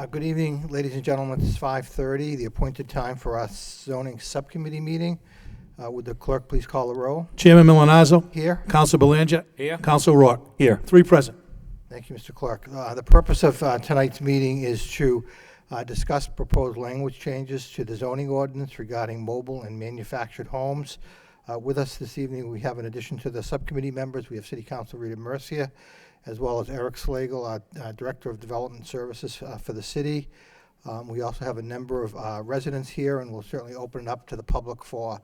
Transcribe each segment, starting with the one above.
Good evening, ladies and gentlemen. It's 5:30, the appointed time for our zoning subcommittee meeting. Would the clerk please call the roll? Chairman Milanazzo. Here. Counsel Belanger. Here. Counsel Rourke. Here. 3 present. Thank you, Mr. Clerk. The purpose of tonight's meeting is to discuss proposed language changes to the zoning ordinance regarding mobile and manufactured homes. With us this evening, we have, in addition to the subcommittee members, we have City Council Rita Mercia, as well as Eric Slagle, our Director of Development Services for the city. We also have a number of residents here, and we'll certainly open it up to the public for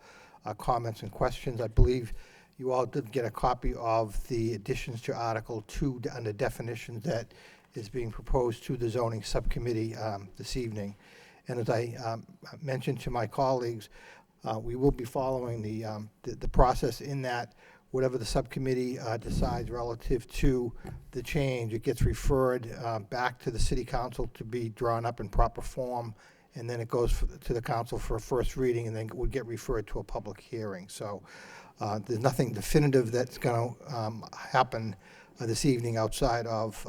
comments and questions. I believe you all did get a copy of the additions to Article 2 under definitions that is being proposed to the zoning subcommittee this evening. And as I mentioned to my colleagues, we will be following the process in that whatever the subcommittee decides relative to the change, it gets referred back to the city council to be drawn up in proper form, and then it goes to the council for a first reading, and then it would get referred to a public hearing. So there's nothing definitive that's going to happen this evening outside of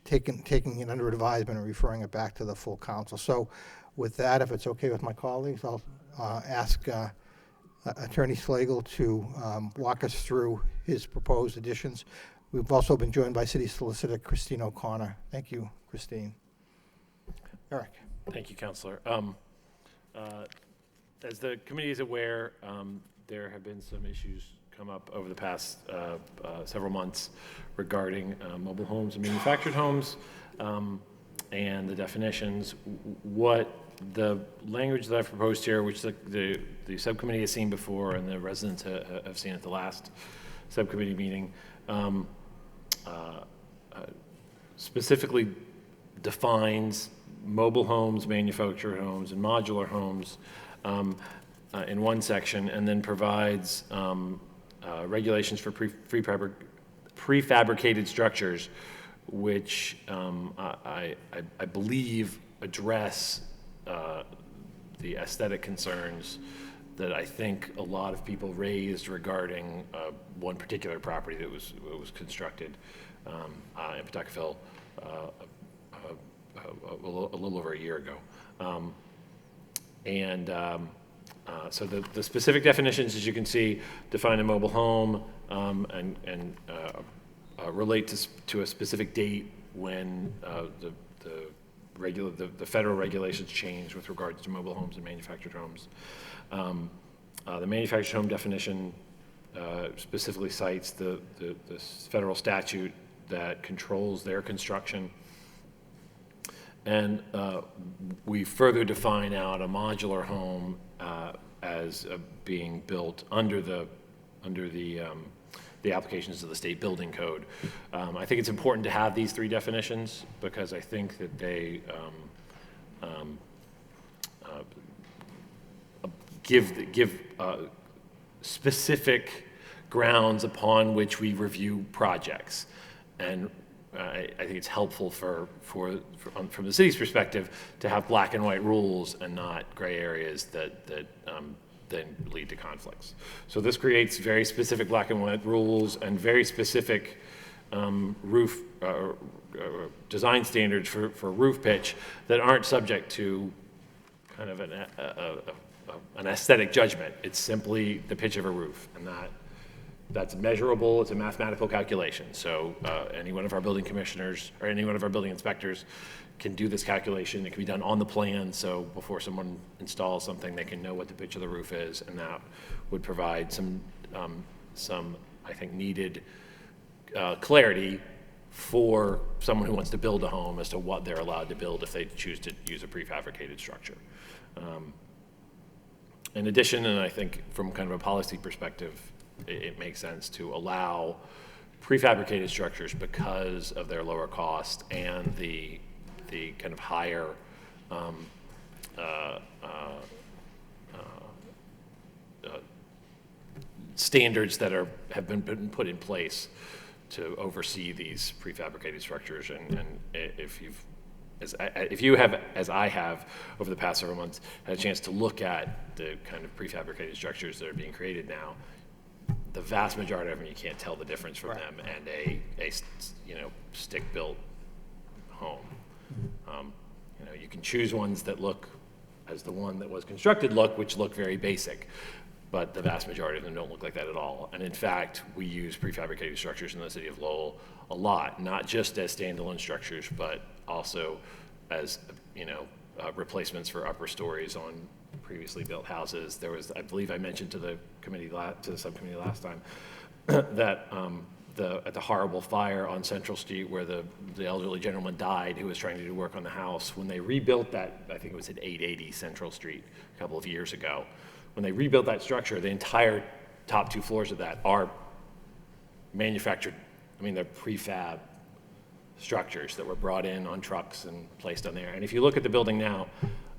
taking it under advisement and referring it back to the full council. So with that, if it's okay with my colleagues, I'll ask Attorney Slagle to walk us through his proposed additions. We've also been joined by City Solicitor Christine O'Connor. Thank you, Christine. Eric. Thank you, Councilor. As the committee is aware, there have been some issues come up over the past several months regarding mobile homes and manufactured homes and the definitions. What the language that I've proposed here, which the subcommittee has seen before and the residents have seen at the last subcommittee meeting, specifically defines mobile homes, manufactured homes, and modular homes in one section, and then provides regulations for prefabricated structures, which I believe address the aesthetic concerns that I think a lot of people raised regarding one particular property that was constructed in Pawtuckaville a little over a year ago. So the specific definitions, as you can see, define a mobile home and relate to a specific date when the federal regulations change with regards to mobile homes and manufactured homes. The manufactured home definition specifically cites the federal statute that controls their construction. And we further define out a modular home as being built under the applications of the state building code. I think it's important to have these 3 definitions because I think that they give specific grounds upon which we review projects. And I think it's helpful from the city's perspective to have black and white rules and not gray areas that then lead to conflicts. So this creates very specific black and white rules and very specific roof design standards for roof pitch that aren't subject to kind of an aesthetic judgment. It's simply the pitch of a roof, and that's measurable. It's a mathematical calculation. So any one of our building commissioners or any one of our building inspectors can do this calculation. It can be done on the plan, so before someone installs something, they can know what the pitch of the roof is, and that would provide some I think, needed clarity for someone who wants to build a home as to what they're allowed to build if they choose to use a prefabricated structure. In addition, and I think from kind of a policy perspective, it makes sense to allow prefabricated structures because of their lower cost and the kind of higher standards that have been put in place to oversee these prefabricated structures. And if you have, as I have over the past several months, had a chance to look at the kind of prefabricated structures that are being created now, the vast majority of them, you can't tell the difference from them and a stick-built home. You know, you can choose ones that look as the one that was constructed which look very basic, but the vast majority of them don't look like that at all. And in fact, we use prefabricated structures in the city of Lowell a lot, not just as standalone structures, but also as, you know, replacements for upper stories on previously built houses. There was, I believe I mentioned to the subcommittee last time, that at the horrible fire on Central Street where the elderly gentleman died who was trying to do work on the house, when they rebuilt that, I think it was at 880 Central Street a couple of years ago, when they rebuilt that structure, the entire top 2 floors of that are manufactured, I mean, they're prefab structures that were brought in on trucks and placed on there. And if you look at the building now,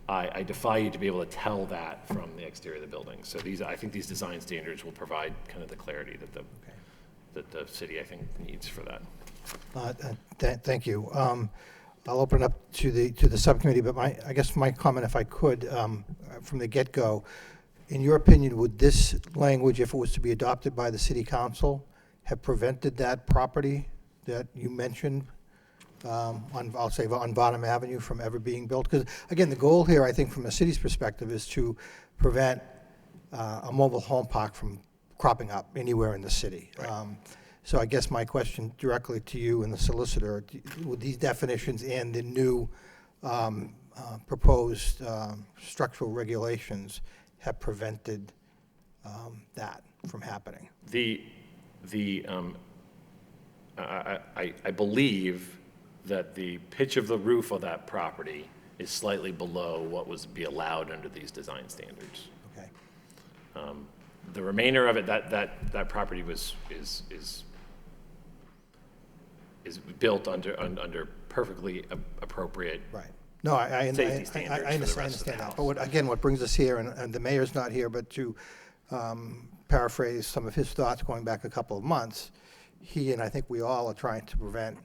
I defy you to be able to tell that from the exterior of the building. So I think these design standards will provide kind of the clarity that the city, I think, needs for that. Thank you. I'll open it up to the subcommittee, but I guess my comment, if I could, from the get-go, in your opinion, would this language, if it was to be adopted by the city council, have prevented that property that you mentioned I'll say on Bonham Avenue from ever being built? Because again, the goal here, I think, from the city's perspective, is to prevent a mobile home park from cropping up anywhere in the city. Right. So I guess my question directly to you and the solicitor, would these definitions and the new proposed structural regulations have prevented that from happening? I believe that the pitch of the roof of that property is slightly below what was be allowed under these design standards. Okay. The remainder of it, that property is built under perfectly appropriate. Right. No, I safety standards I for the rest of the understand that. house. But what brings us here, and the mayor's not here, but to paraphrase some of his thoughts going back a couple of months, he and I think we all are trying to prevent,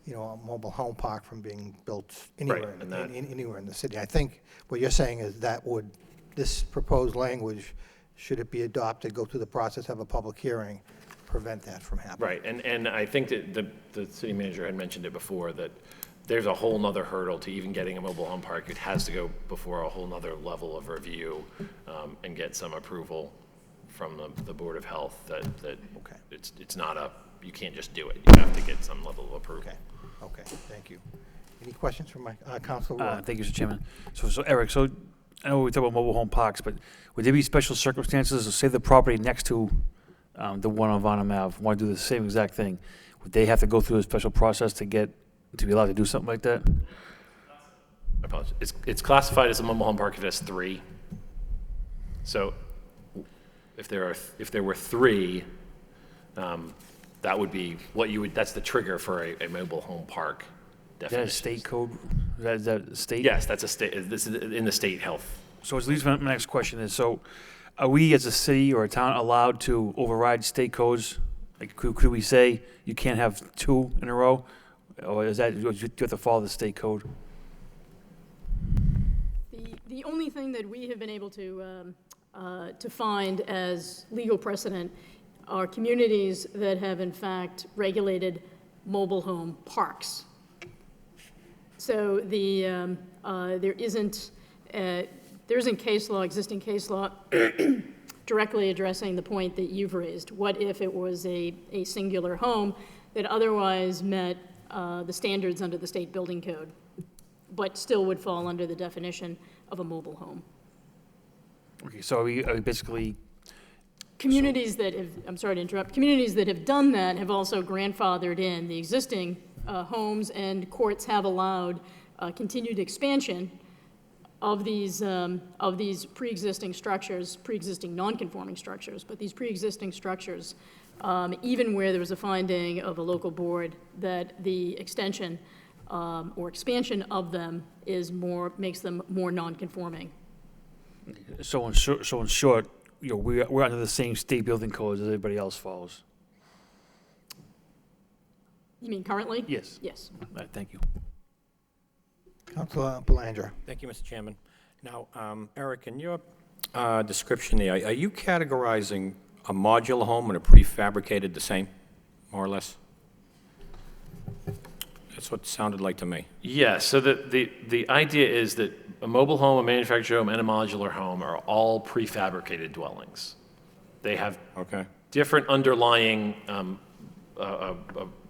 you know, a mobile home park from being built anywhere, Right, anywhere in the city. I think what you're saying is that this proposed language, should it be adopted, go through the process, have a public hearing, prevent that from happening. Right, and I think that the city manager had mentioned it before, that there's a whole nother hurdle to even getting a mobile home park. It has to go before a whole nother level of review and get some approval from the Board of Health that Okay. it's not you can't just do it. You have to get some level of approval. Okay, thank you. Any questions from my Councilor Ward? Thank you, Mr. Chairman. So Eric, I know we talk about mobile home parks, but would there be special circumstances, say the property next to the one on Bonham Ave, want to do the same exact thing? Would they have to go through a special process to be allowed to do something like that? I apologize. It's classified as a mobile home park if it has 3. So if there were 3, that would be that's the trigger for a mobile home park Is that definition. a state code? Is that state? Yes, that's a state. This is in the state health. So it leads me to my next question is, so are we as a city or a town allowed to override state codes? Like, could we say you can't have 2 in a row? Or do you have to follow the state code? The only thing that we have been able to find as legal precedent are communities that have in fact regulated mobile home parks. So there isn't case law, existing case law, directly addressing the point that you've raised. What if it was a singular home that otherwise met the standards under the state building code, but still would fall under the definition of a mobile home? Okay, so are we basically, Communities that have, I'm sorry to interrupt, communities that have done that have also grandfathered in the existing homes, and courts have allowed continued expansion of these pre-existing structures, pre-existing non-conforming structures, but these pre-existing structures, even where there was a finding of a local board that the extension or expansion of them makes them more non-conforming. so in short, you know, we're under the same state building codes as everybody else follows? You mean currently? Yes. Yes. All right, thank you. Councilor Belanger. Thank you, Mr. Chairman. Now, Eric, in your description there, are you categorizing a modular home and a prefabricated the same, more or less? That's what it sounded like to me. Yeah, so the idea is that a mobile home, a manufactured home, and a modular home are all prefabricated dwellings. They have Okay. different underlying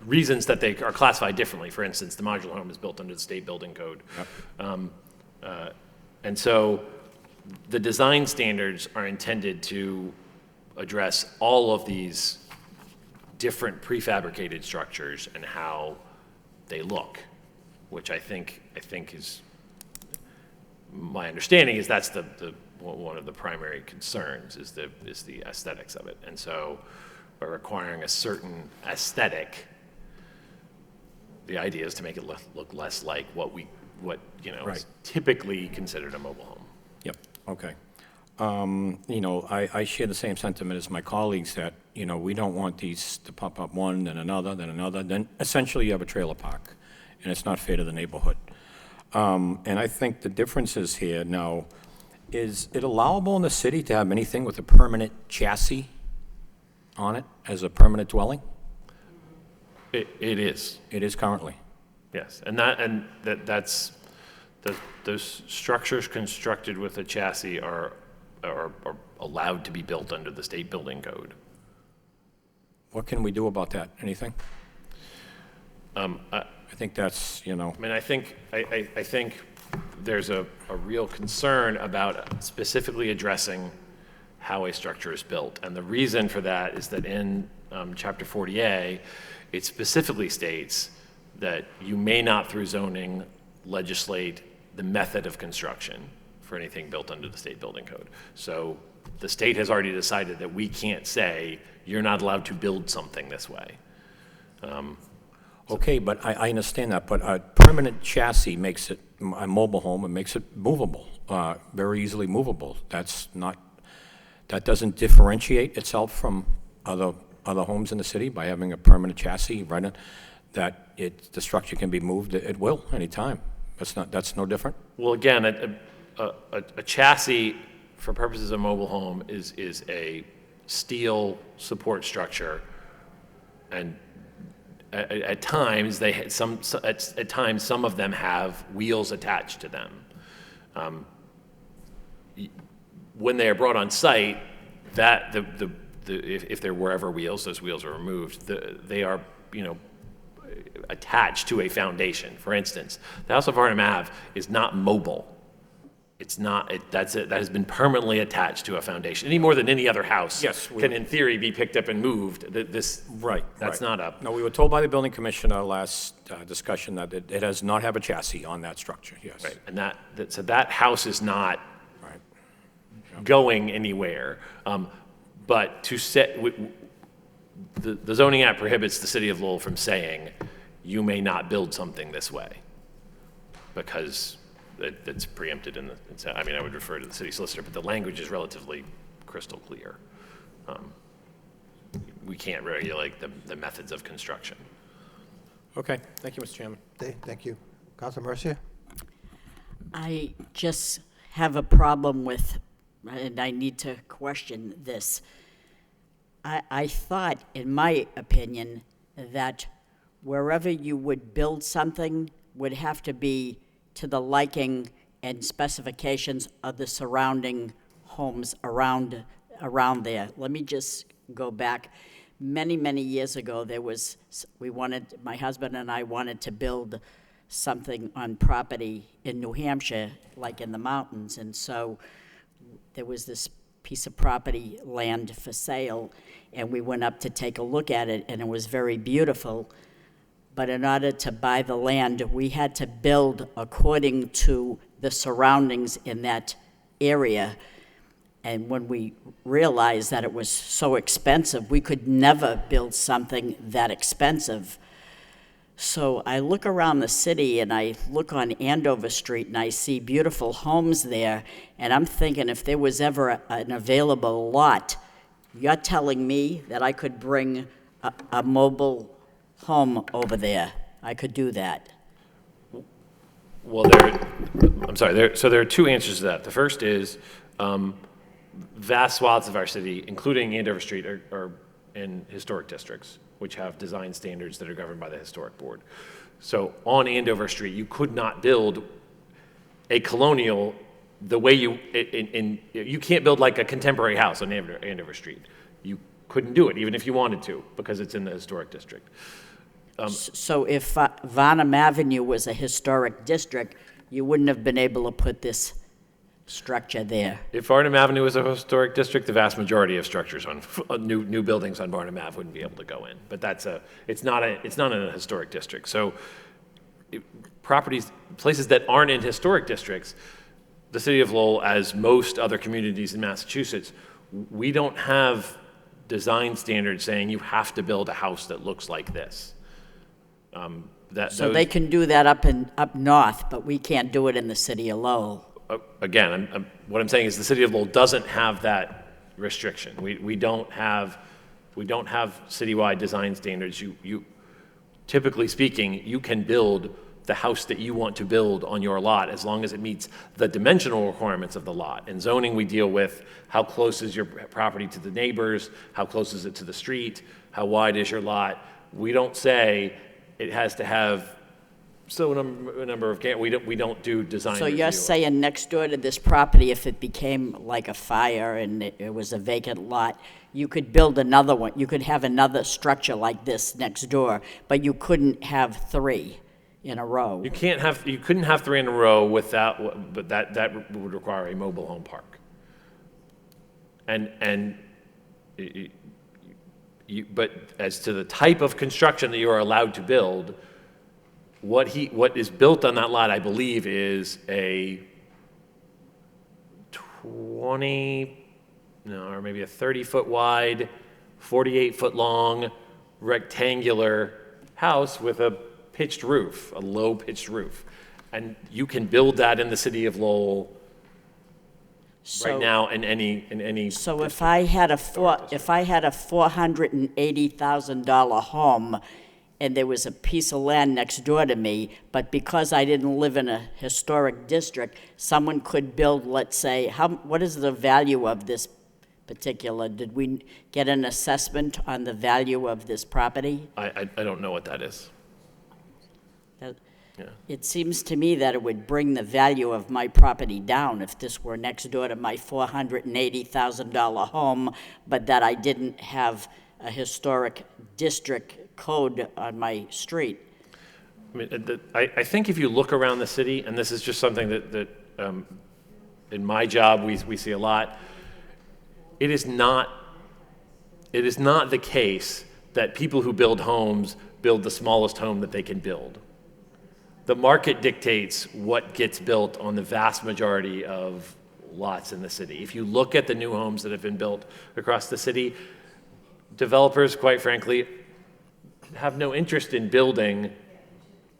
reasons that they are classified differently. For instance, the modular home is built under the state building code. And so the design standards are intended to address all of these different prefabricated structures and how they look, which I think is, my understanding is that's one of the primary concerns is the aesthetics of it. And so by requiring a certain aesthetic, the idea is to make it look less like what is Right. typically considered a mobile home. Yep, okay. I share the same sentiment as my colleagues that, we don't want these to pop up one, then another, then essentially you have a trailer park, and it's not fair to the neighborhood. And I think the difference is here now, is it allowable in the city to have anything with a permanent chassis on it as a permanent dwelling? It is, It is currently. yes. That's, those structures constructed with a chassis are allowed to be built under the state building code. What can we do about that? Anything? I think that's, I mean, I think there's a real concern about specifically addressing how a structure is built. And the reason for that is that in Chapter 40A, it specifically states that you may not, through zoning, legislate the method of construction for anything built under the state building code. So the state has already decided that we can't say, you're not allowed to build something this way. okay, but I understand that, but a permanent chassis makes it a mobile home and makes it movable, very easily movable. That doesn't differentiate itself from other homes in the city by having a permanent chassis, right? That the structure can be moved at will anytime. That's no different? Well, again, a chassis for purposes of mobile home is a steel support structure, and at times at times some of them have wheels attached to them. When they are brought on site, that if there were ever wheels, those wheels are removed. They are attached to a foundation. For instance, the House of Varnum Ave is not mobile. It's not, that has been permanently attached to a foundation, any more than any other house can in theory be picked up and moved. That's not up. No, we were told by the building commissioner last discussion that it does not have a chassis on that structure, yes. Right, and so that house is not Right. going anywhere. But to set, the zoning act prohibits the city of Lowell from saying, you may not build something this way, because it's preempted in I would refer to the city solicitor, but the language is relatively crystal clear. We can't regulate the methods of construction. Okay, thank you, Mr. Chairman. Thank you. Councilor Mercia? I just have a problem with, and I need to question this. I thought, in my opinion, that wherever you would build something would have to be to the liking and specifications of the surrounding homes around there. Let me just go back. Many, many years ago, my husband and I wanted to build something on property in New Hampshire, like in the mountains, and so there was this piece of property, land for sale, and we went up to take a look at it, and it was very beautiful. But in order to buy the land, we had to build according to the surroundings in that area. And when we realized that it was so expensive, we could never build something that expensive. So I look around the city and I look on Andover Street and I see beautiful homes there, and I'm thinking if there was ever an available lot, you're telling me that I could bring a mobile home over there. I could do that. Well, so there are two answers to that. The first is vast swaths of our city, including Andover Street, are in historic districts, which have design standards that are governed by the historic board. So on Andover Street, you could not build a colonial the way you can't build like a contemporary house on Andover Street. You couldn't do it, even if you wanted to, because it's in the historic district. So if Varnum Avenue was a historic district, you wouldn't have been able to put this structure there. If Barnum Avenue was a historic district, the vast majority of structures on new buildings on Barnum Ave wouldn't be able to go in. But it's not in a historic district. So places that aren't in historic districts, the city of Lowell, as most other communities in Massachusetts, we don't have design standards saying you have to build a house that looks like this. They can do that up north, but we can't do it in the city of Lowell. Again, what I'm saying is the city of Lowell doesn't have that restriction. We don't have citywide design standards. You typically speaking, you can build the house that you want to build on your lot as long as it meets the dimensional requirements of the lot. In zoning, we deal with how close is your property to the neighbors, how close is it to the street, how wide is your lot. We don't say it has to have a number of, we don't do design So review. you're saying next door to this property, if it became like a fire and it was a vacant lot, you could build another one, you could have another structure like this next door, but you couldn't have three in a row? You couldn't have three in a row without, but that would require a mobile home park. But as to the type of construction that you are allowed to build, what is built on that lot, I believe, is a or maybe a 30-foot wide, 48-foot long, rectangular house with a pitched roof, a low pitched roof. And you can build that in the city of Lowell right now in any. So if I had a $480,000 home and there was a piece of land next door to me, but because I didn't live in a historic district, someone could build, let's say, what is the value of this particular? Did we get an assessment on the value of this property? I don't know what that is. Yeah. It seems to me that it would bring the value of my property down if this were next door to my $480,000 home, but that I didn't have a historic district code on my street. I mean, I think if you look around the city, and this is just something that in my job we see a lot, it is not the case that people who build homes build the smallest home that they can build. The market dictates what gets built on the vast majority of lots in the city. If you look at the new homes that have been built across the city, developers, quite frankly, have no interest in building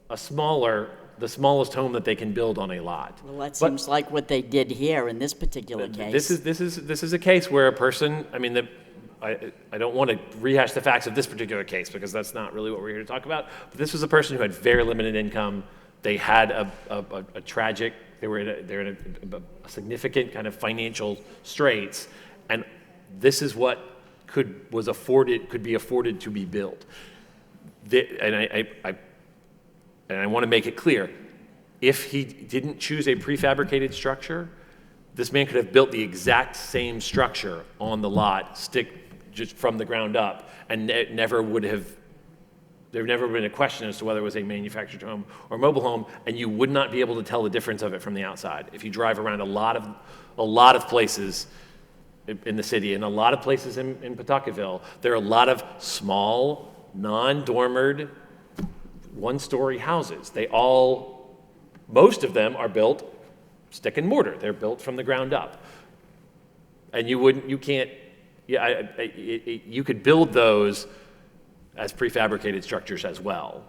the smallest home that they can build on a lot. Well, that seems like what they did here in this particular case. This is a case where a person, I don't want to rehash the facts of this particular case because that's not really what we're here to talk about, but this was a person who had very limited income. They had they were in a significant kind of financial straits, and this is what could be afforded to be built. And I want to make it clear, if he didn't choose a prefabricated structure, this man could have built the exact same structure on the lot, just from the ground up, and there'd never been a question as to whether it was a manufactured home or mobile home, and you would not be able to tell the difference of it from the outside. If you drive around a lot of places in the city and a lot of places in Pawtuckettville, there are a lot of small, non-dormered, one-story houses. Most of them are built stick and mortar. They're built from the ground up. And you could build those as prefabricated structures as well.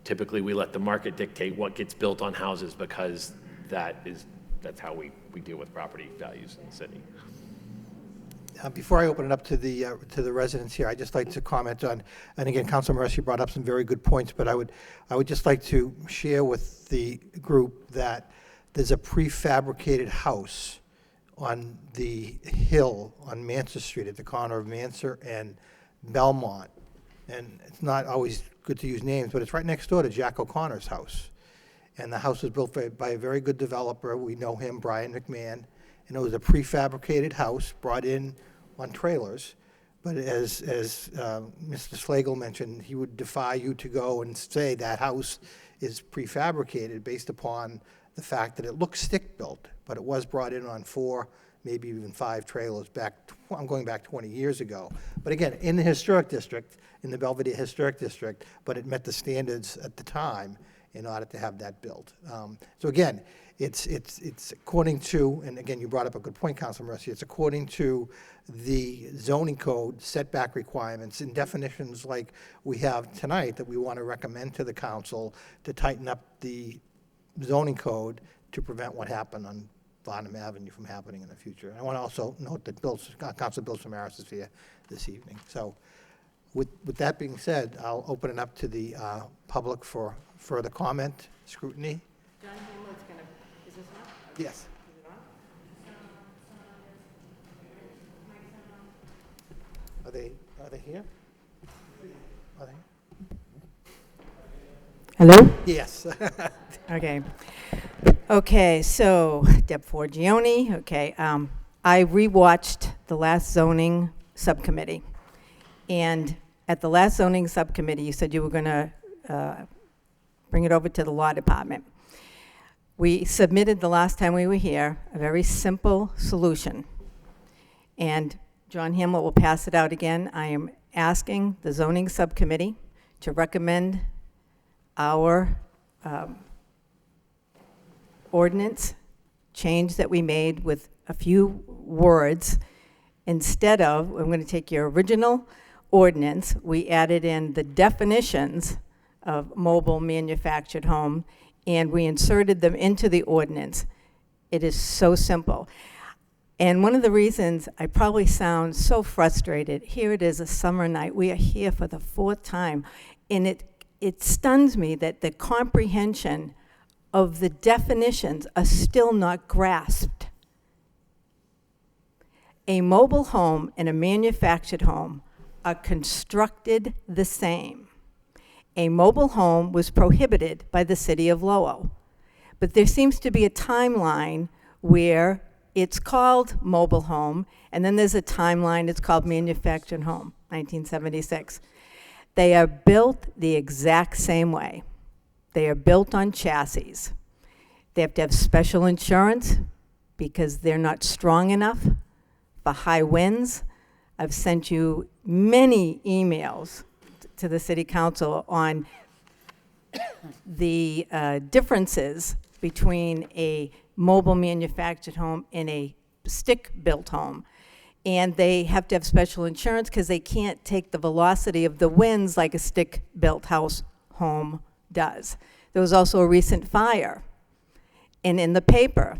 Typically, we let the market dictate what gets built on houses because that's how we deal with property values in the city. Before I open it up to the residents here, I'd just like to comment on, and again, Councilor Mercy brought up some very good points, but I would just like to share with the group that there's a prefabricated house on the hill on Manser Street at the corner of Manser and Belmont and it's not always good to use names, but it's right next door to Jack O'Connor's house. And the house was built by a very good developer. We know him, Brian McMahon. And it was a prefabricated house brought in on trailers. But as Mr. Slagle mentioned, he would defy you to go and say that house is prefabricated based upon the fact that it looks stick-built, but it was brought in on 4, maybe even 5 trailers back, I'm going back 20 years ago. But again, in the historic district, in the Belvedere Historic District, but it met the standards at the time in order to have that built. So again, it's according to, and again, you brought up a good point, Councilor Mercy, it's according to the zoning code setback requirements and definitions like we have tonight that we want to recommend to the council to tighten up the zoning code to prevent what happened on Varnum Avenue from happening in the future. I want to also note that Councilor Bill Samaras is here this evening. So with that being said, I'll open it up to the public for further comment, scrutiny. John Hamlet's gonna, is this on? Yes. Is it on? Are they here? Are they? Hello? Yes. Okay. Okay, so Deb Forgione, okay. I rewatched the last zoning subcommittee. And at the last zoning subcommittee, you said you were gonna bring it over to the law department. We submitted the last time we were here a very simple solution. And John Hamlet will pass it out again. I am asking the zoning subcommittee to recommend our ordinance change that we made with a few words. Instead of, I'm going to take your original ordinance, we added in the definitions of mobile manufactured home, and we inserted them into the ordinance. It is so simple. And one of the reasons I probably sound so frustrated, here it is a summer night, we are here for the 4th time, and it stuns me that the comprehension of the definitions are still not grasped. A mobile home and a manufactured home are constructed the same. A mobile home was prohibited by the city of Lowell, but there seems to be a timeline where it's called mobile home, and then there's a timeline, it's called manufactured home, 1976. They are built the exact same way. They are built on chassis. They have to have special insurance because they're not strong enough for high winds. I've sent you many emails to the city council on the differences between a mobile manufactured home and a stick-built home. And they have to have special insurance because they can't take the velocity of the winds like a stick-built house home does. There was also a recent fire. And in the paper,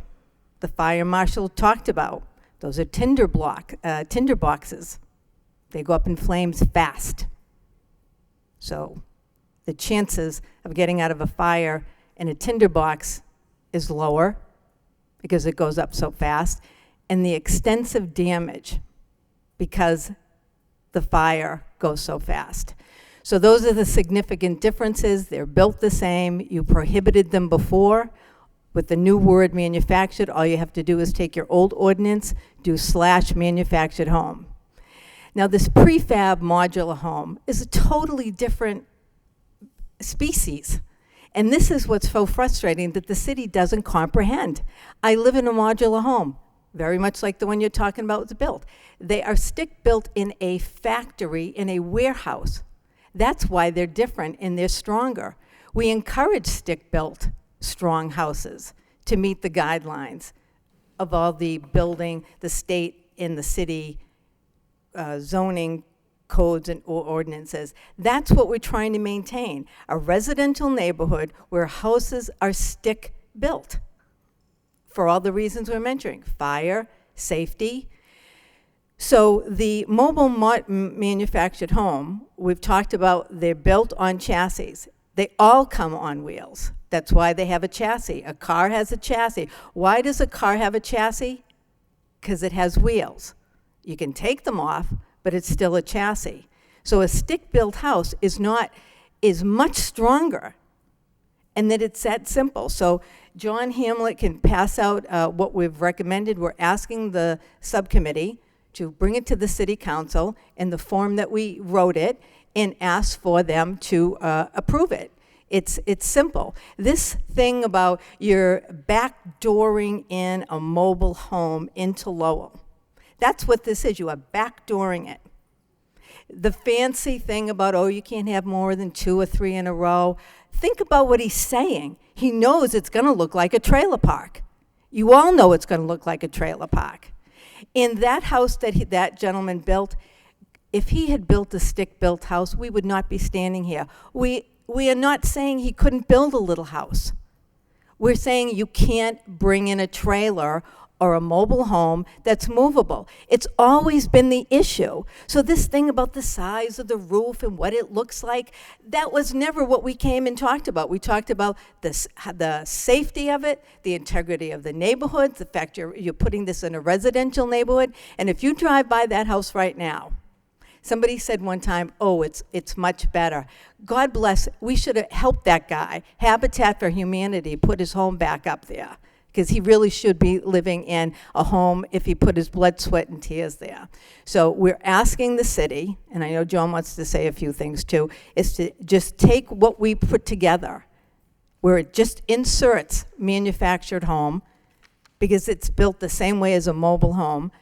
the fire marshal talked about, those are tinder boxes. They go up in flames fast. So the chances of getting out of a fire in a tinder box is lower because it goes up so fast, and the extensive damage because the fire goes so fast. So those are the significant differences. They're built the same. You prohibited them before. With the new word manufactured, all you have to do is take your old ordinance, do /manufactured home. Now this prefab modular home is a totally different species. And this is what's so frustrating, that the city doesn't comprehend. I live in a modular home, very much like the one you're talking about was built. They are stick-built in a factory, in a warehouse. That's why they're different and they're stronger. We encourage stick-built, strong houses to meet the guidelines of all the building, the state and the city zoning codes and ordinances. That's what we're trying to maintain, a residential neighborhood where houses are stick-built for all the reasons we're mentioning, fire, safety. So the mobile manufactured home, we've talked about, they're built on chassis. They all come on wheels. That's why they have a chassis. A car has a chassis. Why does a car have a chassis? Because it has wheels. You can take them off, but it's still a chassis. So a stick-built house is much stronger, and that it's that simple. So John Hamlet can pass out what we've recommended. We're asking the subcommittee to bring it to the city council in the form that we wrote it and ask for them to approve it. It's simple. This thing about you're backdooring in a mobile home into Lowell, that's what this is. You are backdooring it. The fancy thing about, oh, you can't have more than 2 or 3 in a row. Think about what he's saying. He knows it's going to look like a trailer park. You all know it's going to look like a trailer park. In that house that that gentleman built, if he had built a stick-built house, we would not be standing here. We are not saying he couldn't build a little house. We're saying you can't bring in a trailer or a mobile home that's movable. It's always been the issue. So this thing about the size of the roof and what it looks like, that was never what we came and talked about. We talked about the safety of it, the integrity of the neighborhood, the fact you're putting this in a residential neighborhood. And if you drive by that house right now, somebody said one time, oh, it's much better. God bless, we should have helped that guy. Habitat for Humanity put his home back up there, because he really should be living in a home if he put his blood, sweat, and tears there. So we're asking the city, and I know John wants to say a few things too, is to just take what we put together, where it just inserts manufactured home, because it's built the same way as a mobile home.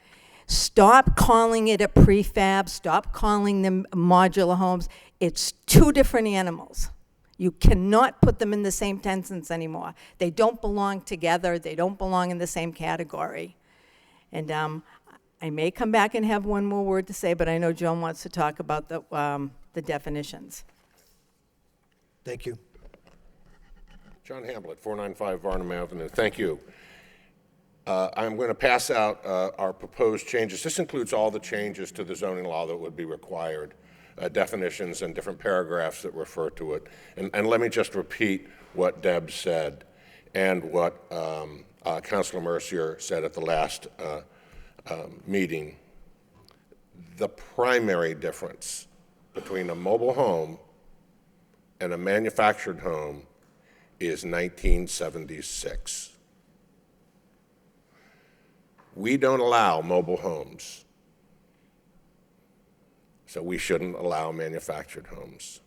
Stop calling it a prefab, stop calling them modular homes. It's 2 different animals. You cannot put them in the same sentence anymore. They don't belong together. They don't belong in the same category. And I may come back and have one more word to say, but I know Joan wants to talk about the definitions. Thank you. John Hamlet, 495 Varnum Avenue. Thank you. I'm going to pass out our proposed changes. This includes all the changes to the zoning law that would be required. Definitions and different paragraphs that refer to it. And let me just repeat what Deb said and what Councilor Mercier said at the last meeting. The primary difference between a mobile home and a manufactured home is 1976. We don't allow mobile homes. So we shouldn't allow manufactured homes.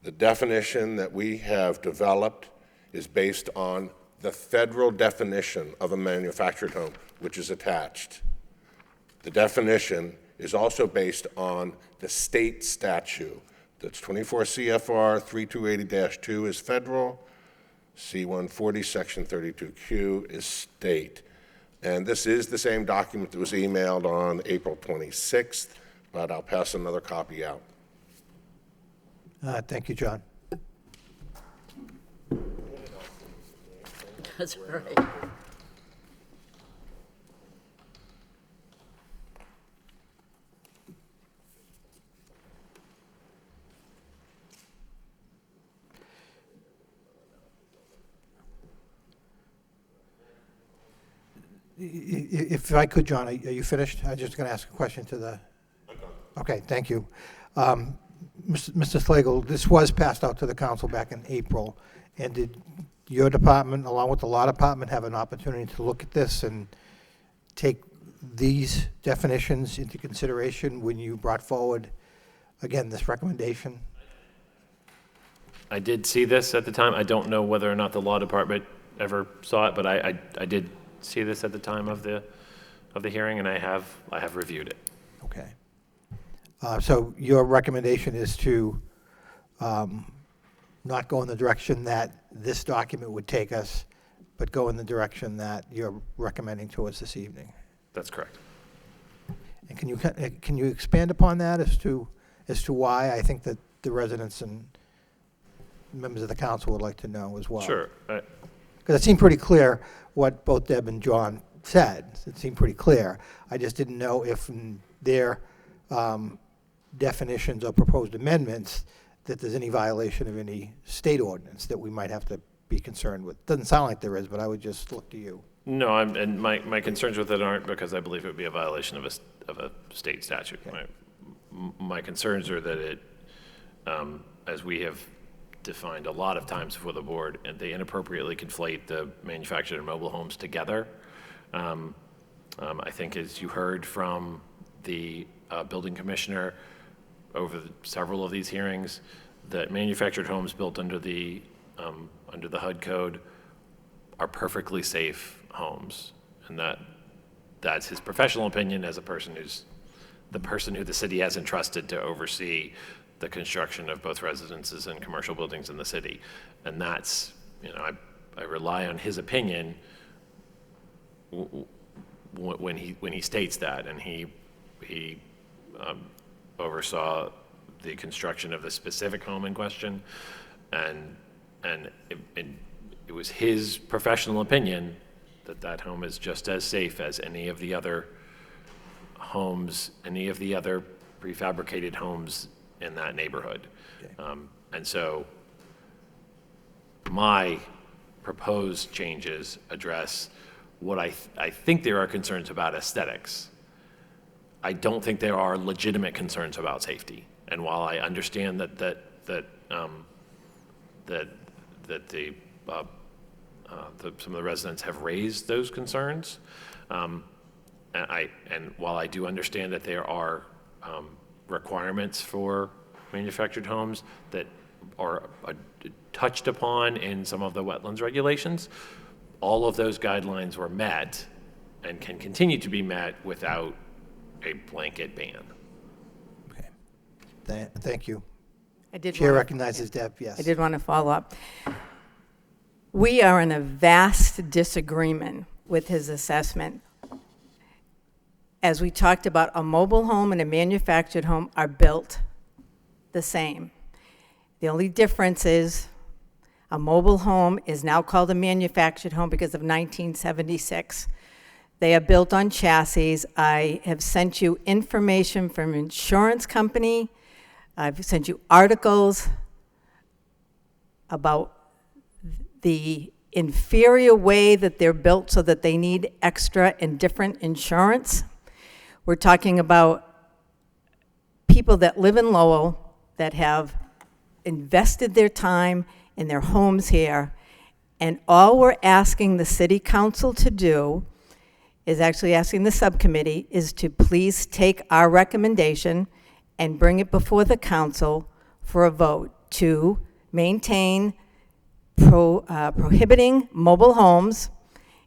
The definition that we have developed is based on the federal definition of a manufactured home, which is attached. The definition is also based on the state statute. That's 24 CFR 3280-2 is federal, C-140 Section 32Q is state. And this is the same document that was emailed on April 26th. But I'll pass another copy out. Thank you, John. That's right. If I could, John, are you finished? I'm just going to ask a question to the... Okay, thank you. Mr. Slagle, this was passed out to the council back in April, and did your department, along with the law department, have an opportunity to look at this and take these definitions into consideration when you brought forward, again, this recommendation? I did see this at the time. I don't know whether or not the law department ever saw it, but I did see this at the time of the hearing, and I have reviewed it. Okay. So your recommendation is to not go in the direction that this document would take us, but go in the direction that you're recommending to us this evening? That's correct. And can you expand upon that as to why? I think that the residents and members of the council would like to know as well. Sure. Because it seemed pretty clear what both Deb and John said. It seemed pretty clear. I just didn't know if in their definitions or proposed amendments that there's any violation of any state ordinance that we might have to be concerned with. Doesn't sound like there is, but I would just look to you. No, and my concerns with it aren't because I believe it would be a violation of a state statute. Okay. my concerns are that it, as we have defined a lot of times before the board, and they inappropriately conflate the manufactured and mobile homes together. I think, as you heard from the building commissioner over several of these hearings, that manufactured homes built under the HUD code are perfectly safe homes, and that's his professional opinion as a person who's the person who the city has entrusted to oversee the construction of both residences and commercial buildings in the city. And that's, I rely on his opinion when he states that, and he oversaw the construction of the specific home in question, and it was his professional opinion that home is just as safe as any of the other homes, any of the other prefabricated homes in that neighborhood. Okay. And so my proposed changes address what I think there are concerns about aesthetics. I don't think there are legitimate concerns about safety. And while I understand that some of the residents have raised those concerns, and while I do understand that there are requirements for manufactured homes that are touched upon in some of the wetlands regulations, all of those guidelines were met and can continue to be met without a blanket ban. Okay. Thank you. I did Chair wanna- recognizes Deb, yes. I did want to follow up. We are in a vast disagreement with his assessment. As we talked about, a mobile home and a manufactured home are built the same. The only difference is a mobile home is now called a manufactured home because of 1976. They are built on chassis. I have sent you information from an insurance company. I've sent you articles about the inferior way that they're built so that they need extra and different insurance. We're talking about people that live in Lowell that have invested their time in their homes here, and all we're asking the city council to do is actually asking the subcommittee is to please take our recommendation and bring it before the council for a vote to maintain prohibiting mobile homes,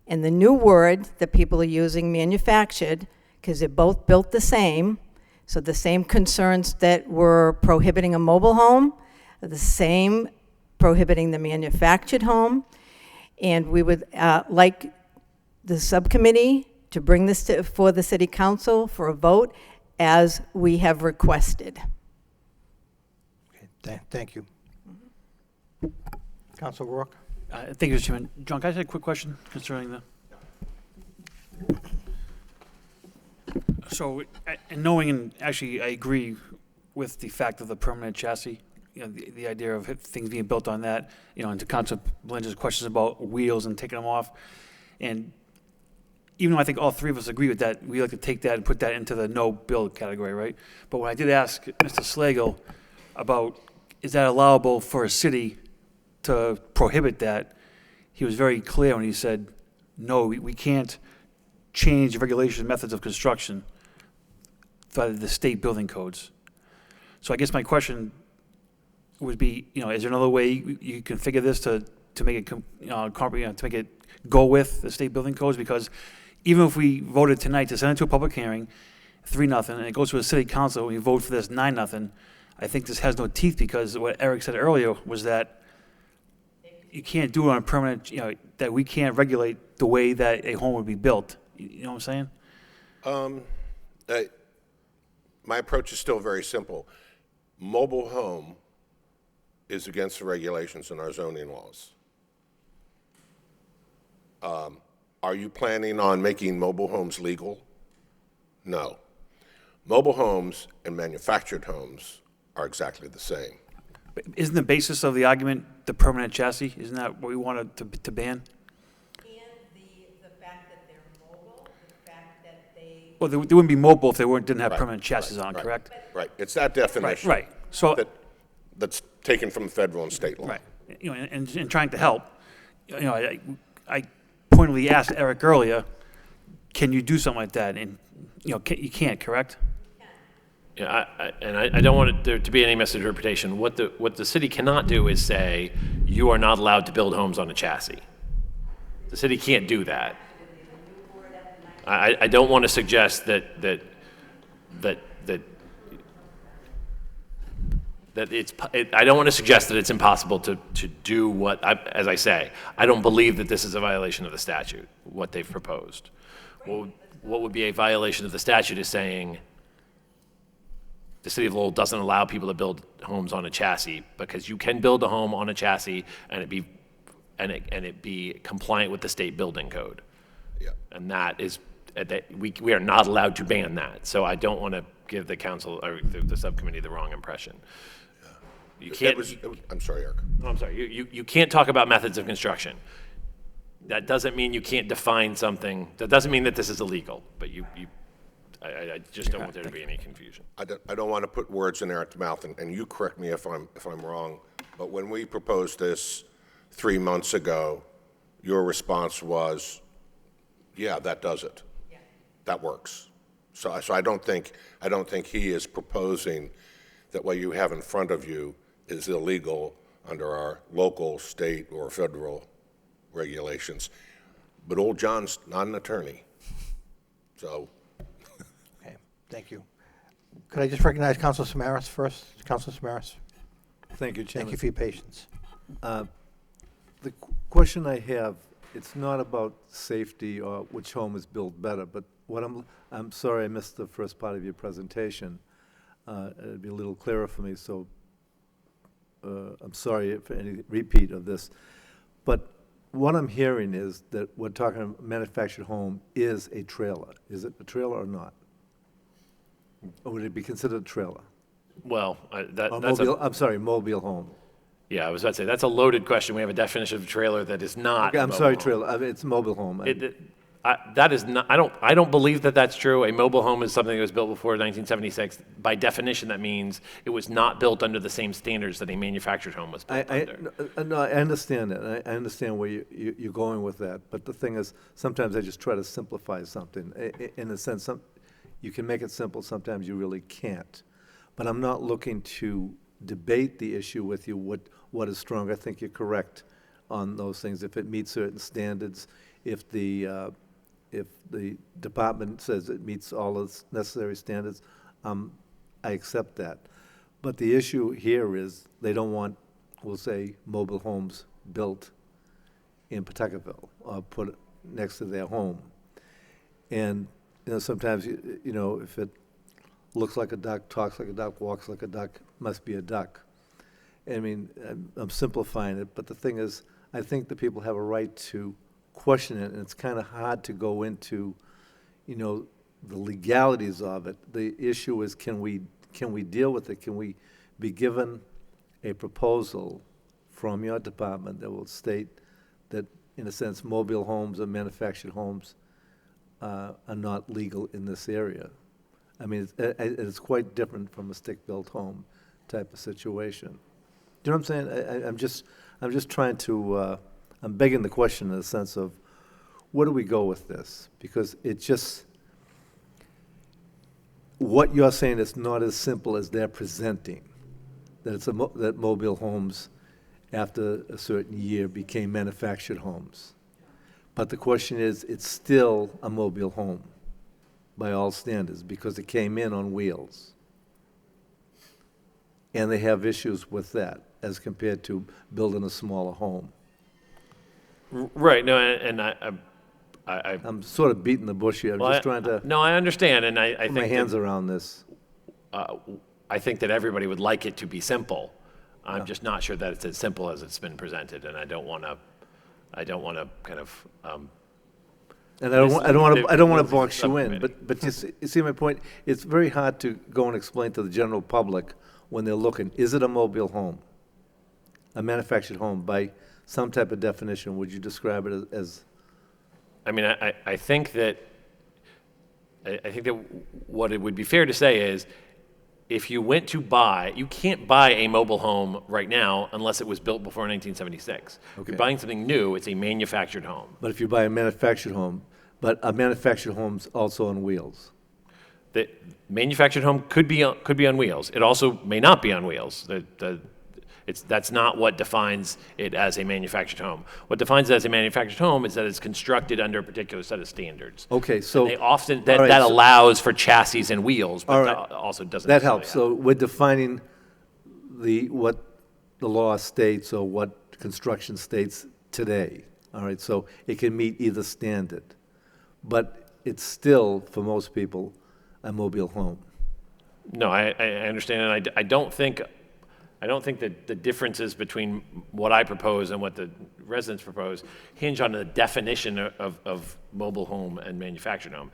and the new word that people are using, manufactured, because they're both built the same. So the same concerns that were prohibiting a mobile home are the same prohibiting the manufactured home. And we would like the subcommittee to bring this for the city council for a vote as we have requested. Okay, thank you. Council Rourke? Thank you, Mr. Chairman. John, can I ask a quick question concerning the... So, and knowing, and actually I agree with the fact of the permanent chassis, the idea of things being built on that, and to Council Belanger's questions about wheels and taking them off. And even though I think all three of us agree with that, we like to take that and put that into the no-build category, right? But when I did ask Mr. Slagle about, is that allowable for a city to prohibit that, he was very clear when he said, no, we can't change the regulation methods of construction by the state building codes. So I guess my question would be, is there another way you configure this to make it to make it go with the state building codes? Because even if we voted tonight to send it to a public hearing, 3-0, and it goes to a city council, and we vote for this 9-0, I think this has no teeth, because what Eric said earlier was that you can't do it on a permanent, that we can't regulate the way that a home would be built. You know what I'm saying? My approach is still very simple. Mobile home is against the regulations in our zoning laws. Are you planning on making mobile homes legal? No. Mobile homes and manufactured homes are exactly the same. But isn't the basis of the argument the permanent chassis? Isn't that what we wanted to ban? And the fact that they're mobile, the fact that they Well, they wouldn't be mobile if they didn't have Right, permanent chassis on, right, correct? Right, it's that definition. Right. So, That's taken from federal and state law. right, and trying to help, I pointedly asked Eric earlier, can you do something like that? And, you can't, correct? Yeah, I don't want there to be any misinterpretation. What the city cannot do is say, you are not allowed to build homes on a chassis. The city can't do that. I don't want to suggest that I don't want to suggest that it's impossible to do as I say, I don't believe that this is a violation of the statute, what they've proposed. What would be a violation of the statute is saying the city of Lowell doesn't allow people to build homes on a chassis, because you can build a home on a chassis and it be compliant with the state building code. Yeah. And that is, we are not allowed to ban that. So I don't want to give the council or the subcommittee the wrong impression. You can't. I'm sorry, Eric. Oh, I'm sorry. You can't talk about methods of construction. That doesn't mean you can't define something. That doesn't mean that this is illegal. But I just don't want there to be any confusion. I don't want to put words in Eric's mouth, and you correct me if I'm wrong, but when we proposed this 3 months ago, your response was, yeah, that does it. Yeah. That works. So I don't think he is proposing that what you have in front of you is illegal under our local, state, or federal regulations. But old John's not an attorney, so. Okay, thank you. Could I just recognize Council Samaras first? Council Samaras, Thank you, thank Chairman. you for your patience. The question I have, it's not about safety or which home is built better, but what I'm sorry I missed the first part of your presentation. It'd be a little clearer for me, so I'm sorry for any repeat of this. But what I'm hearing is that we're talking a manufactured home is a trailer. Is it a trailer or not? Or would it be considered a trailer? Well, Or that's mobile, I'm sorry, mobile home. yeah, I was about to say, that's a loaded question. We have a definition of a trailer that is not. Okay, a I'm mobile sorry, home. trailer, I mean, it's a mobile home. That is not, I don't believe that that's true. A mobile home is something that was built before 1976. By definition, that means it was not built under the same standards that a manufactured home was built under. No, I understand that. I understand where you're going with that. But the thing is, sometimes I just try to simplify something. In a sense, you can make it simple, sometimes you really can't. But I'm not looking to debate the issue with you, what is strong. I think you're correct on those things. If it meets certain standards, if the department says it meets all the necessary standards, I accept that. But the issue here is they don't want, we'll say, mobile homes built in Pawtuckaville or put next to their home. And, sometimes, if it looks like a duck, talks like a duck, walks like a duck, must be a duck. I mean, I'm simplifying it, but the thing is, I think the people have a right to question it, and it's kind of hard to go into, the legalities of it. The issue is, can we deal with it? Can we be given a proposal from your department that will state that, in a sense, mobile homes or manufactured homes are not legal in this area? I mean, it's quite different from a stick-built home type of situation. Do you know what I'm saying? I'm just trying to, I'm begging the question in the sense of, where do we go with this? Because it's just, what you're saying is not as simple as they're presenting, that it's that mobile homes, after a certain year, became manufactured homes. But the question is, it's still a mobile home by all standards, because it came in on wheels. And they have issues with that as compared to building a smaller home. Right, no, and I'm sort of beating the bush here. I'm just trying to No, I understand, and I put my think hands around this. I think that everybody would like it to be simple. I'm just not sure that it's as simple as it's been presented, and I don't want to kind of, And I don't want to the box you in, subcommittee. but you see my point? It's very hard to go and explain to the general public when they're looking, is it a mobile home? A manufactured home by some type of definition? Would you describe it as? I mean, I think that I think that what it would be fair to say is, if you went to buy, you can't buy a mobile home right now unless it was built before 1976. If Okay. you're buying something new, it's a manufactured home. But if you buy a manufactured home, but a manufactured home's also on wheels. The manufactured home could be on wheels. It also may not be on wheels. That's not what defines it as a manufactured home. What defines it as a manufactured home is that it's constructed under a particular set of standards. Okay, so. They often, all right, that so- allows for chassis and wheels, All but right. that also doesn't. That necessarily helps. So we're defining what the law states or what construction states today. All right, so it can meet either standard. But it's still, for most people, a mobile home. No, I understand, and I don't think that the differences between what I propose and what the residents propose hinge on the definition of mobile home and manufactured home.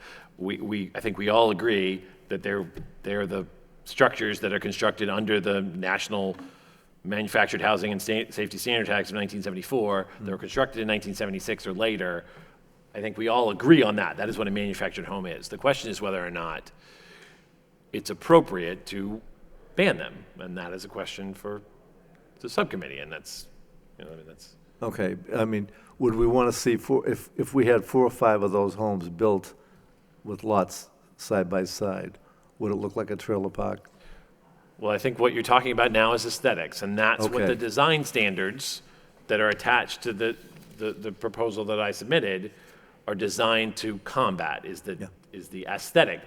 I think we all agree that they're the structures that are constructed under the National Manufactured Housing and Safety Standards Act of 1974. They were constructed in 1976 or later. I think we all agree on that. That is what a manufactured home is. The question is whether or not it's appropriate to ban them, and that is a question for the subcommittee, and that's, that's. Okay, I mean, would we want to see if we had 4 or 5 of those homes built with lots side by side, would it look like a trailer park? Well, I think what you're talking about now is aesthetics, and that's what Okay. the design standards that are attached to the proposal that I submitted are designed to combat, is the aesthetic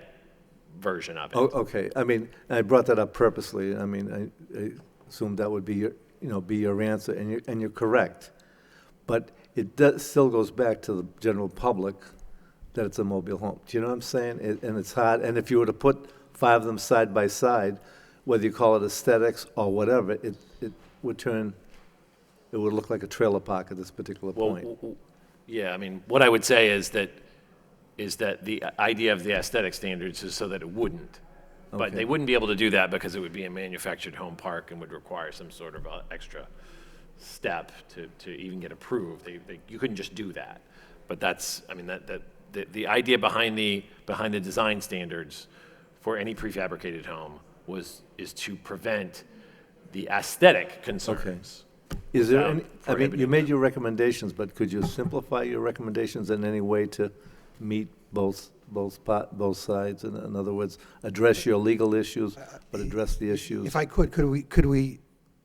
version of it. Oh, okay, I mean, I brought that up purposely. I mean, I assumed that would be your answer, and you're correct. But it still goes back to the general public that it's a mobile home. Do you know what I'm saying? And it's hard, and if you were to put 5 of them side by side, whether you call it aesthetics or whatever, it would look like a trailer park at this particular point. Yeah, I mean, what I would say is that the idea of the aesthetic standards is so that it wouldn't. But Okay. they wouldn't be able to do that because it would be a manufactured home park and would require some sort of extra step to even get approved. You couldn't just do that. But that's, I mean, the idea behind the design standards for any prefabricated home is to prevent the aesthetic concerns. Is there without any, I mean, prohibiting you made them. your recommendations, but could you simplify your recommendations in any way to meet both sides? In other words, address your legal issues, but address the issues? If I could we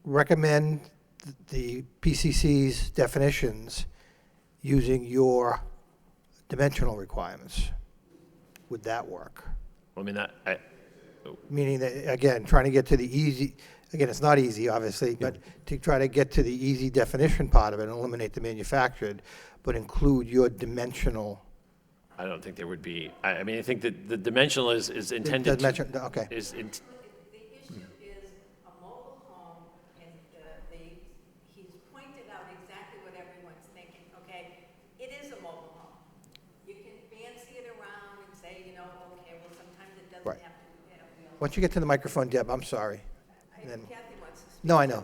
recommend the PCC's definitions using your dimensional requirements? Would that work? I mean, Meaning that, again, trying to get to the easy, again, it's not easy, obviously, but to try to get to the easy definition part of it and eliminate the manufactured, but include your dimensional. I don't think there would be, I mean, I think that the dimensional is intended to. Okay. The issue is a mobile home, and he's pointed out exactly what everyone's thinking, okay? It is a mobile home. You can fancy it around and say, okay, well, sometimes it doesn't Right. have to have wheels. Once you get to the microphone, Deb, I'm sorry. Then- Kathy wants to speak. No, I know.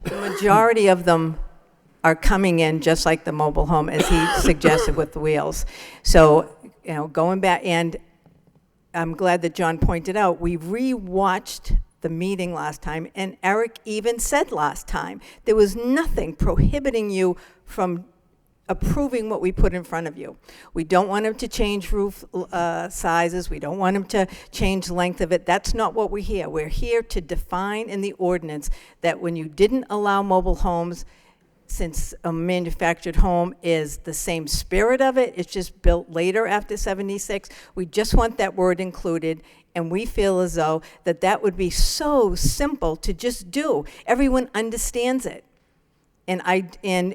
The majority of them are coming in just like the mobile home, as he suggested with the wheels. So, going back, and I'm glad that John pointed out, we re-watched the meeting last time, and Eric even said last time, there was nothing prohibiting you from approving what we put in front of you. We don't want him to change roof sizes. We don't want him to change the length of it. That's not what we're here. We're here to define in the ordinance that when you didn't allow mobile homes, since a manufactured home is the same spirit of it, it's just built later after 76, we just want that word included, and we feel as though that would be so simple to just do. Everyone understands it. And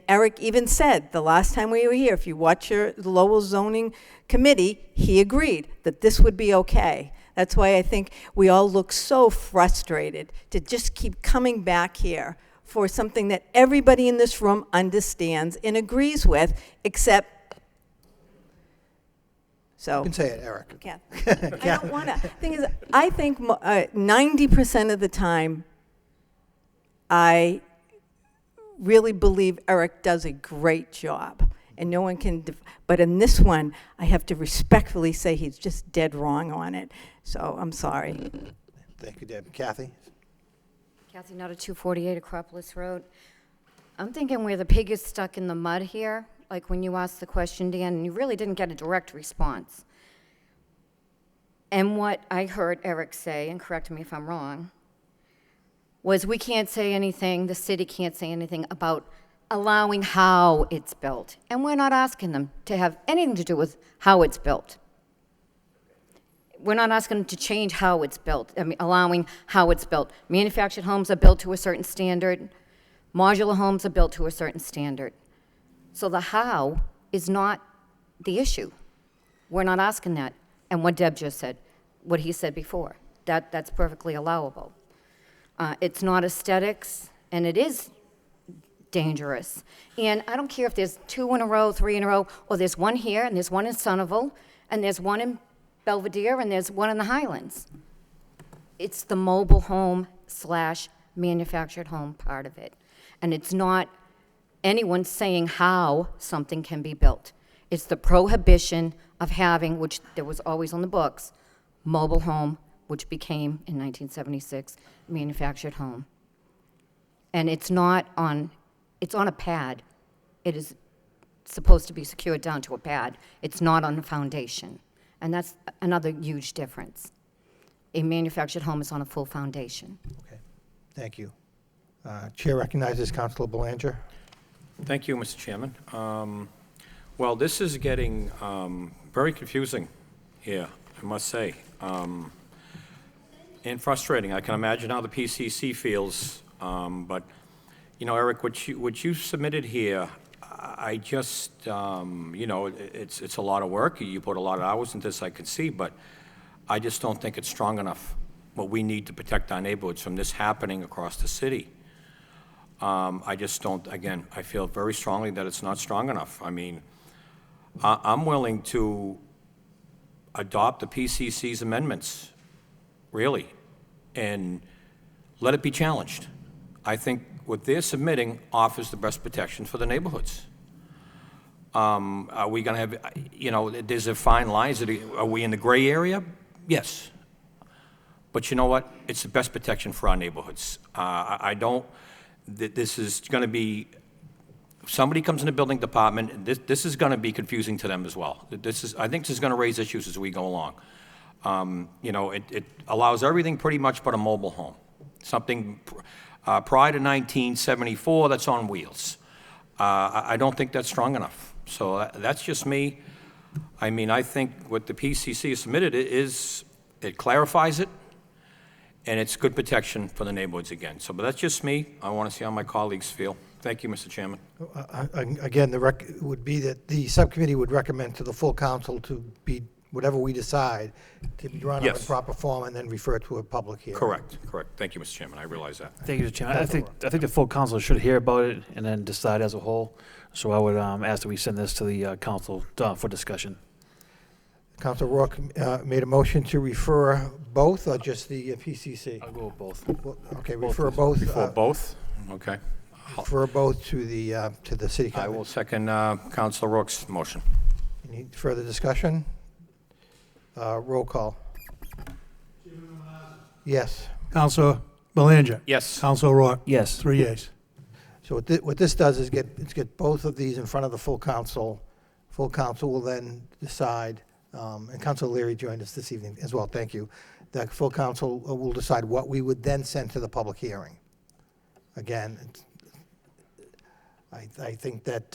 Eric even said, the last time we were here, if you watch the Lowell zoning committee, he agreed that this would be okay. That's why I think we all look so frustrated to just keep coming back here for something that everybody in this room understands and agrees with, except, so. You can say it, Eric. I don't want to. Thing is, I think 90% of the time, I really believe Eric does a great job. and no one can, but in this one, I have to respectfully say he's just dead wrong on it. So I'm sorry. Thank you, Deb. Kathy? Kathy Nutter, 248 Acropolis Road. I'm thinking where the pig is stuck in the mud here, like when you asked the question, Dan, and you really didn't get a direct response. And what I heard Eric say, and correct me if I'm wrong, was we can't say anything, the city can't say anything about allowing how it's built. And we're not asking them to have anything to do with how it's built. We're not asking them to change how it's built, I mean, allowing how it's built. Manufactured homes are built to a certain standard. Modular homes are built to a certain standard. So the how is not the issue. We're not asking that. And what Deb just said, what he said before, that's perfectly allowable. It's not aesthetics, and it is dangerous. And I don't care if there's 2 in a row, 3 in a row, or there's one here, and there's one in Somerville, and there's one in Belvedere, and there's one in the Highlands. It's the mobile home / manufactured home part of it. And it's not anyone saying how something can be built. It's the prohibition of having, which there was always on the books, mobile home, which became, in 1976, manufactured home. And it's not on, it's on a pad. It is supposed to be secured down to a pad. It's not on a foundation. And that's another huge difference. A manufactured home is on a full foundation. Okay, thank you. Chair recognizes Councilor Belanger. Thank you, Mr. Chairman. Well, this is getting very confusing here, I must say, and frustrating. I can imagine how the PCC feels, but, you know, Eric, what you submitted here, I just, you know, it's a lot of work. You put a lot of hours into this, I can see, but I just don't think it's strong enough, what we need to protect our neighborhoods from this happening across the city. I just don't, again, I feel very strongly that it's not strong enough. I mean, I'm willing to adopt the PCC's amendments, really, and let it be challenged. I think what they're submitting offers the best protection for the neighborhoods. Are we going to have, you know, there's a fine line. Are we in the gray area? Yes. But you know what? It's the best protection for our neighborhoods. I don't, this is going to be, if somebody comes in the building department, this is going to be confusing to them as well. I think this is going to raise issues as we go along. You know, it allows everything pretty much but a mobile home. Something prior to 1974 that's on wheels. I don't think that's strong enough. So that's just me. I mean, I think what the PCC has submitted is, it clarifies it, and it's good protection for the neighborhoods again. So, but that's just me. I want to see how my colleagues feel. Thank you, Mr. Chairman. Again, the would be that the subcommittee would recommend to the full council to be, whatever we decide, to be drawn up in Yes. proper form and then referred to a public hearing. Correct. Thank you, Mr. Chairman. I realize that. Thank you, Mr. Chairman. I think the full council should hear about it and then decide as a whole. So I would ask that we send this to the council for discussion. Councilor Rourke made a motion to refer both or just the PCC? I'll go with both. Okay, refer both. Before both? Okay. Refer both to the city I council. will second Councilor Rourke's motion. Any further discussion? Roll call. Yes. Counselor Belanger. Yes. Counselor Rourke. Yes. 3 yeas. So what this does is get both of these in front of the full council. Full council will then decide, and Councilor Leary joined us this evening as well, thank you. The full council will decide what we would then send to the public hearing. Again, I think that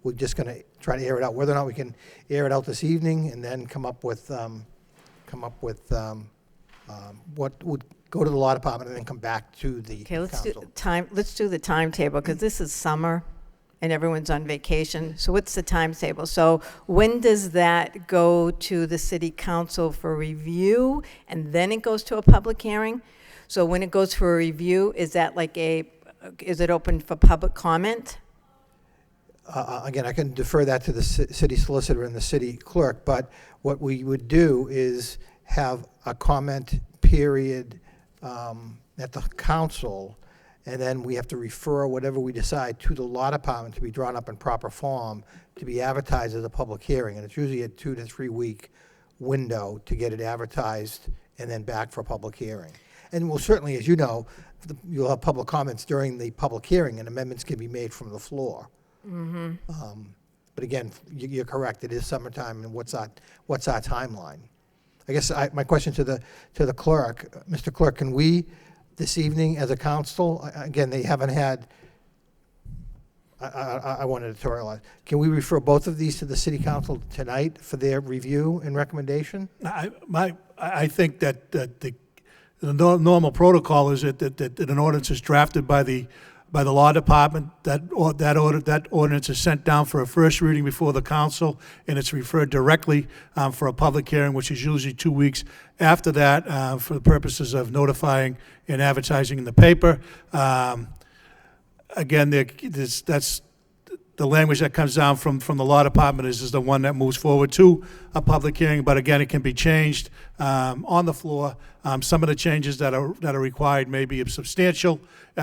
we're just going to try to air it out. Whether or not we can air it out this evening and then come up with what would go to the law department and then come back to the Okay, let's council. do the timetable, because this is summer and everyone's on vacation. So what's the timetable? So when does that go to the city council for review and then it goes to a public hearing? So when it goes for a review, is that like is it open for public comment? Again, I can defer that to the city solicitor and the city clerk, but what we would do is have a comment period at the council, and then we have to refer whatever we decide to the law department to be drawn up in proper form to be advertised as a public hearing, and it's usually a 2 to 3 week window to get it advertised and then back for a public hearing. And we'll certainly, as you know, you'll have public comments during the public hearing, and amendments can be made from the floor. But again, you're correct, it is summertime, and what's our timeline? I guess my question to the clerk, Mr. Clerk, can we, this evening as a council, again, they haven't had, I want to editorialize, can we refer both of these to the city council tonight for their review and recommendation? I think that the normal protocol is that an ordinance is drafted by the law department, that ordinance is sent down for a first reading before the council, and it's referred directly for a public hearing, which is usually 2 weeks after that, for the purposes of notifying and advertising in the paper. Again, that's the language that comes down from the law department is the one that moves forward to a public hearing, but again, it can be changed on the floor. Some of the changes that are required may be substantial,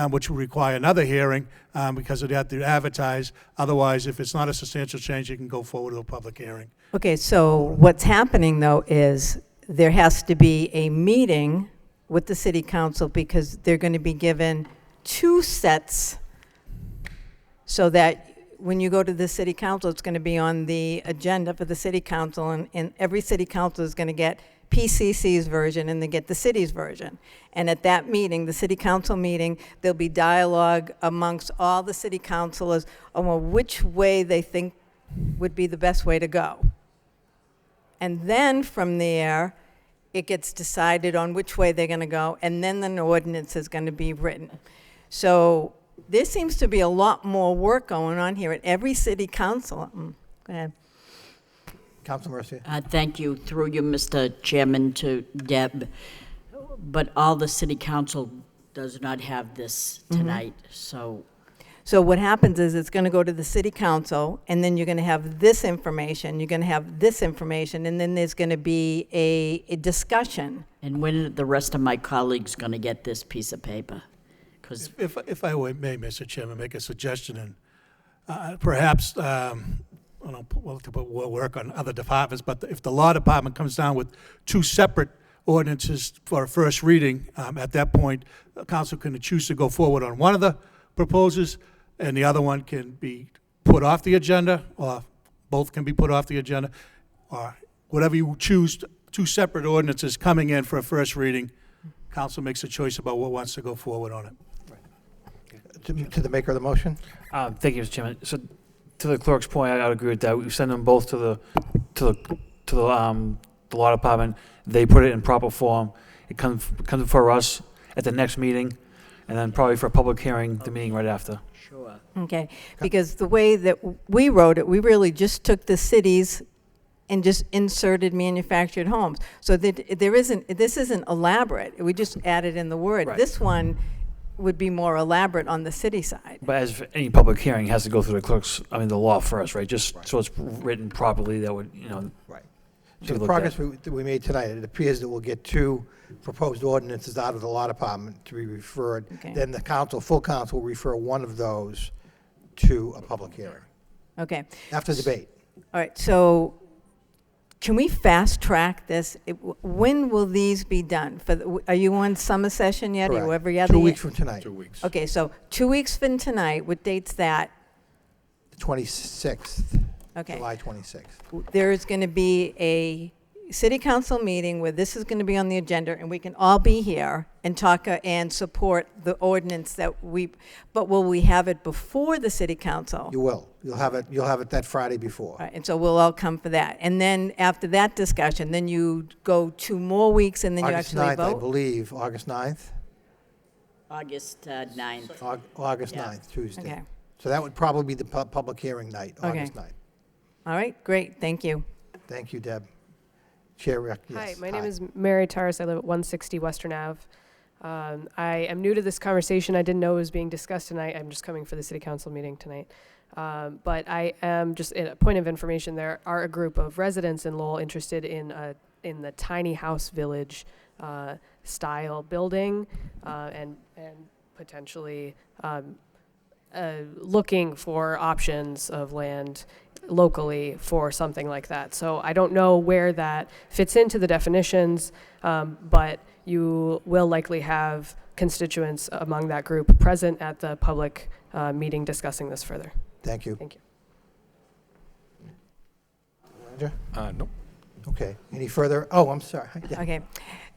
which will require another hearing because they have to advertise. Otherwise, if it's not a substantial change, you can go forward to a public hearing. Okay, so what's happening, though, is there has to be a meeting with the city council because they're going to be given 2 sets so that when you go to the city council, it's going to be on the agenda for the city council, and every city council is going to get PCC's version and they get the city's version. And at that meeting, the city council meeting, there'll be dialogue amongst all the city councilors on which way they think would be the best way to go. And then from there, it gets decided on which way they're going to go, and then an ordinance is going to be written. So there seems to be a lot more work going on here at every city council. Go ahead. Council Mercia. Thank you, through you, Mr. Chairman, to Deb. But all the city council does not have this tonight, so. So what happens is it's going to go to the city council, and then you're going to have this information, you're going to have this information, and then there's going to be a discussion. And when are the rest of my colleagues going to get this piece of paper? Because If I may, Mr. Chairman, make a suggestion, and perhaps, I don't know, we'll work on other departments, but if the law department comes down with 2 separate ordinances for a first reading, at that point, the council can choose to go forward on one of the proposals, and the other one can be put off the agenda, or both can be put off the agenda, or whatever you choose, 2 separate ordinances coming in for a first reading. Council makes a choice about what wants to go forward on it. To the maker of the motion? Thank you, Mr. Chairman. So, to the clerk's point, I would agree with that. We send them both to the law department. They put it in proper form. It comes before us at the next meeting, and then probably for a public hearing, the meeting right after. sure. Okay, because the way that we wrote it, we really just took the cities and just inserted manufactured homes. So that this isn't elaborate. We just added in the word. Right. This one would be more elaborate on the city side. But as for any public hearing, it has to go through the law first, right? Just so it's written properly, that would, Right. be So the looked progress at. that we made tonight, it appears that we'll get 2 proposed ordinances out of the law department to be referred. Okay. Then the full council will refer one of those to a public hearing Okay, after debate. all right, so can we fast track this? When will these be done? Are you on summer session yet? Are you Correct. every other 2 year? weeks from tonight, 2 weeks. Okay, so 2 weeks from tonight, what date's that? the 26th, Okay. July 26th. There is going to be a city council meeting where this is going to be on the agenda, and we can all be here and talk and support the ordinance but will we have it before the city council? You will. You'll have it that Friday before. Right, and so we'll all come for that. And then after that discussion, then you go 2 more weeks, and then you August actually 9th, I vote? believe, August 9th? August 9th. August Yeah. 9th, Tuesday. Okay. So that would probably be the public hearing night, Okay. August 9th. All right, great, thank you. Thank you, Deb. Chair Rick, yes. Hi, my name is Mary Taris. I live at 160 Western Ave. I am new to this conversation. I didn't know it was being discussed tonight. I'm just coming for the city council meeting tonight. But I am just in a point of information. There are a group of residents in Lowell interested in the tiny house village style building and potentially looking for options of land locally for something like that. So I don't know where that fits into the definitions, but you will likely have constituents among that group present at the public meeting discussing this further. Thank you. Thank you. Manager? No. Okay, any further? Oh, I'm sorry. Yeah. Okay.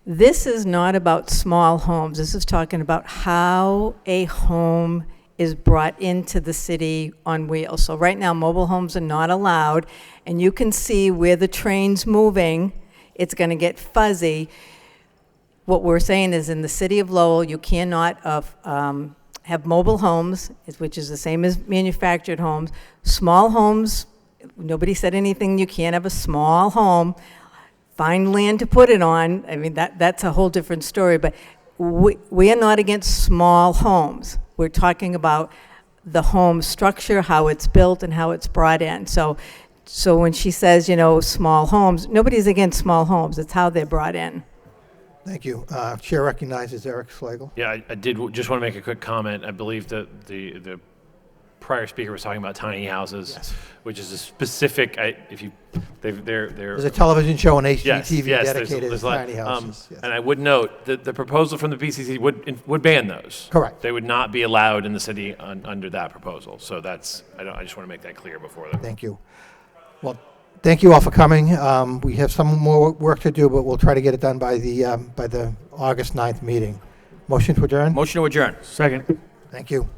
This is not about small homes. This is talking about how a home is brought into the city on wheels. So right now, mobile homes are not allowed, and you can see where the train's moving. It's going to get fuzzy. What we're saying is in the city of Lowell, you cannot have mobile homes, which is the same as manufactured homes. Small homes, nobody said anything, you can't have a small home. Find land to put it on. I mean, that's a whole different story, but we are not against small homes. We're talking about the home structure, how it's built and how it's brought in. So when she says, small homes, nobody's against small homes. It's how they're brought in. Thank you. Chair recognizes Eric Slagle. Yeah, I did just want to make a quick comment. I believe that the prior speaker was talking about tiny houses, Yes. which is a specific, they're There's a television show on HGTV yes, dedicated there's to a lot, tiny houses. Yes. And I would note that the proposal from the PCC would ban those. Correct. They would not be allowed in the city under that proposal. So I just want to make that clear before that. Thank you. Well, thank you all for coming. We have some more work to do, but we'll try to get it done by the August 9th meeting. Motion to adjourn? Motion to adjourn. Second. Thank you.